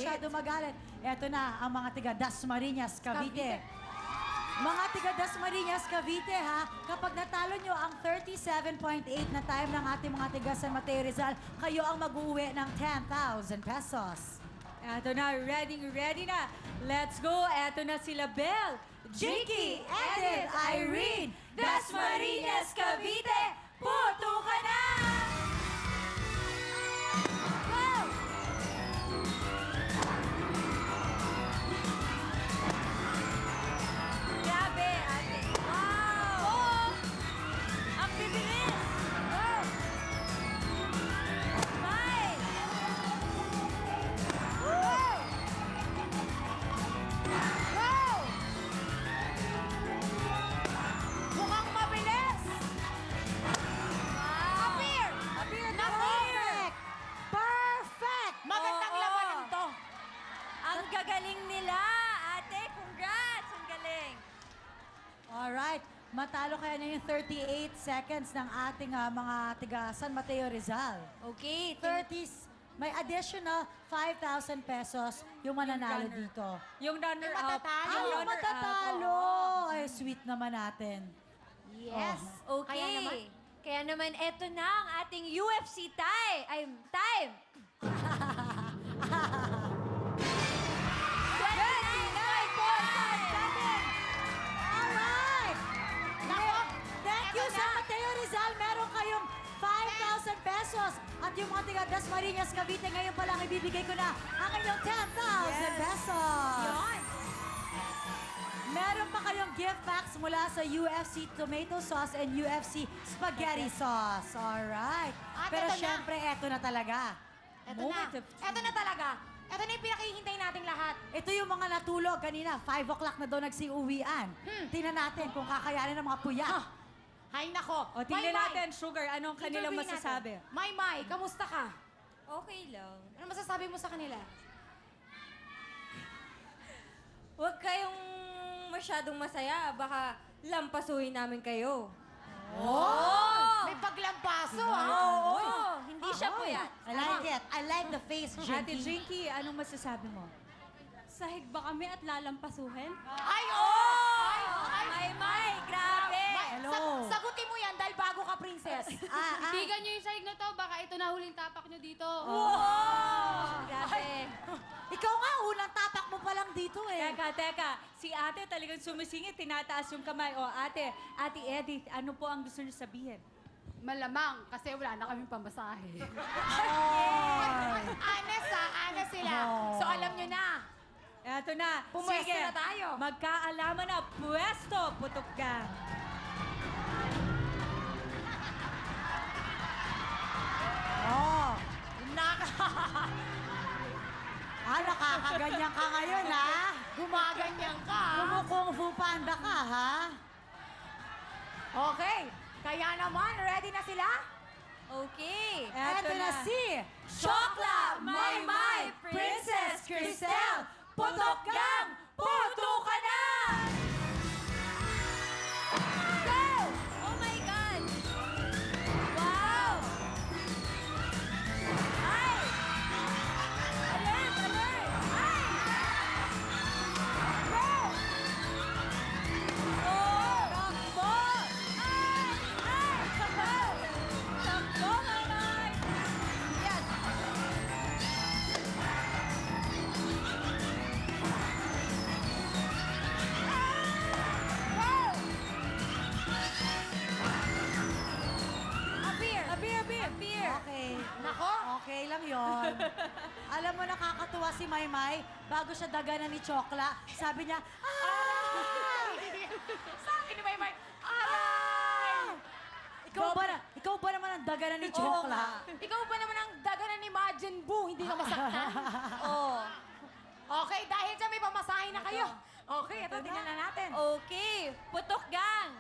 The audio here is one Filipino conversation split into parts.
masyado magalit. Eto na ang mga tiga Dasmariñas, Cavite. Mga tiga Dasmariñas, Cavite, ha? Kapag natalo nyo ang 37.8 na time ng ating mga tiga San Mateo Rizal, kayo ang mag-uwi ng 10,000 pesos. Eto na, ready na. Let's go. Eto na sila Belle, Jinky, Edith, Irene, Dasmariñas, Cavite, puto ka na! Go! Grabe, ate. Wow! Oh! Ang bibilis! Go! Five! Woo! Go! Mukhang mabilis! Appear! Appear na perfect! Perfect! Magandang Oo. labanan to. Ang gagaling nila, ate. Congrats! Ang galing. Alright. Matalo kaya na yung 38 seconds ng ating mga tiga San Mateo Rizal. Okay, 30s, may additional 5,000 pesos yung mananalo runner. dito. Yung runner-up. matatalo. Yung runner-up, matatalo! oo. Ay, sweet naman natin. Yes. Okay. Kaya naman, eto na ang ating UFC time. 29.7. Alright! Nako, Thank you, eto San na. Mateo Rizal. Meron kayong 5,000 pesos. At yung mga tiga Dasmariñas, Cavite, ngayon pa lang ibibigay ko na ang inyong 10,000 pesos. Yun. Meron pa kayong gift packs mula sa UFC tomato sauce and UFC spaghetti sauce. Alright. At Pero ito na. syempre, eto na talaga. Eto Moment na. of truth. Eto na talaga. Eto na yung pinakihintay nating lahat. Ito yung mga natulog kanina. 5 o'clock na daw nagsiuwian. Tingnan natin kung kakayanin ng mga puyat. Hay nako. O, tingnan Maymay, natin, Sugar, anong kanilang interviewin masasabi? natin. Maymay, kamusta ka? Okay lang. Ano masasabi mo sa kanila? Huwag kayong masyadong masaya. Baka lampasuhin namin kayo. May paglampaso, ha? Oo, hindi siya po yan. I like it. I like the face, Ate Jinky. Jinky, anong masasabi mo? Sahig ba kami at lalampasuhin? Ay, oh! May, grabe! Hello. Sagutin mo yan dahil bago ka, princess. Tigan nyo yung sahig na to, baka ito na huling tapak nyo dito. Grabe. Ikaw nga, unang tapak mo pa lang dito eh. Teka. Si ate talagang sumisingit, tinataas yung kamay. O, ate Edith, ano po ang gusto niyo sabihin? Malamang, kasi wala na kaming pamasahe. Honest, ha? Honest sila. So, alam nyo na. Eto na. Pumuesto Sige, na tayo. magkaalaman na. Pwesto, putok ka. Oh. Nak Nakakaganyan ka ngayon, ha? gumaganyan ka. ha? Kumukung fu panda ka, ha? Okay. Kaya naman, ready na sila? Okay. Eto na si Chokla, Maymay, Princess Cristel, Putok Gang, puto ka na! Go! Oh my God! Wow! Ay! Alert! Ay! Go! Oh! Takbo! Ay! Takbo, Maymay! Yan! Appear! Okay. Nako. Okay lang yon. Alam mo, nakakatuwa si Maymay. Bago siya daganan ni Chokla, sabi niya, Sa akin ni Maymay, aray! Ikaw ba naman ang daganan ni Oo Chokla? nga. Ikaw ba naman ang daganan ni Majin Buu, hindi ka masaktan? Oh. Okay, dahil dyan may pamasahin na kayo. Okay, ito, tingnan na natin. Okay, Putok Gang!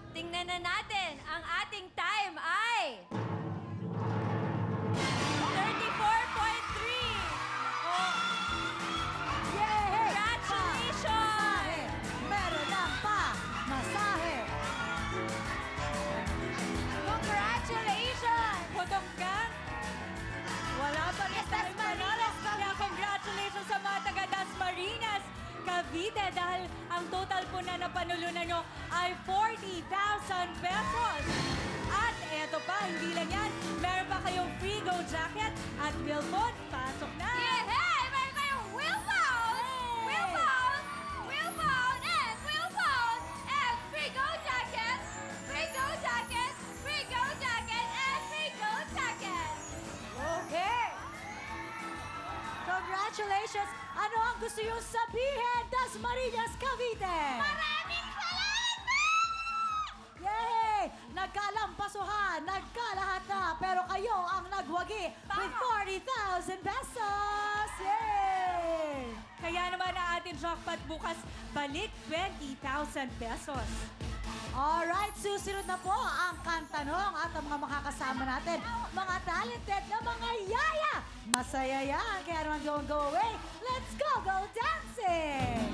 Tingnan na natin, ang ating time ay 34.3! Yay! Congratulations! Meron lang pa! Masahe! Congratulations! Putok Gang! ang total po na napanulunan nyo ay 40,000 pesos. At eto pa, hindi lang yan, meron pa kayong free go jacket at Wilford, pasok na! Hey! Meron kayong wheel phone! Wheel phone! Wheel phone! And wheel phone! And free go jacket! Free go jacket! Free go jacket! And free go jacket! Okay! Congratulations! Ano ang gusto yung sabihin, Dasmariñas, Cavite? Maraming salamat po! Yay! Nagkalampasuhan, nagkalahat na, pero kayo ang nagwagi with 40,000 pesos! Yay! Kaya naman ang ating jackpot bukas, balik 20,000 pesos. Alright, susunod na po ang kantanong at ang mga makakasama natin, mga talented na mga yaya! Masaya yan, kaya naman don't go away. Let's go dancing!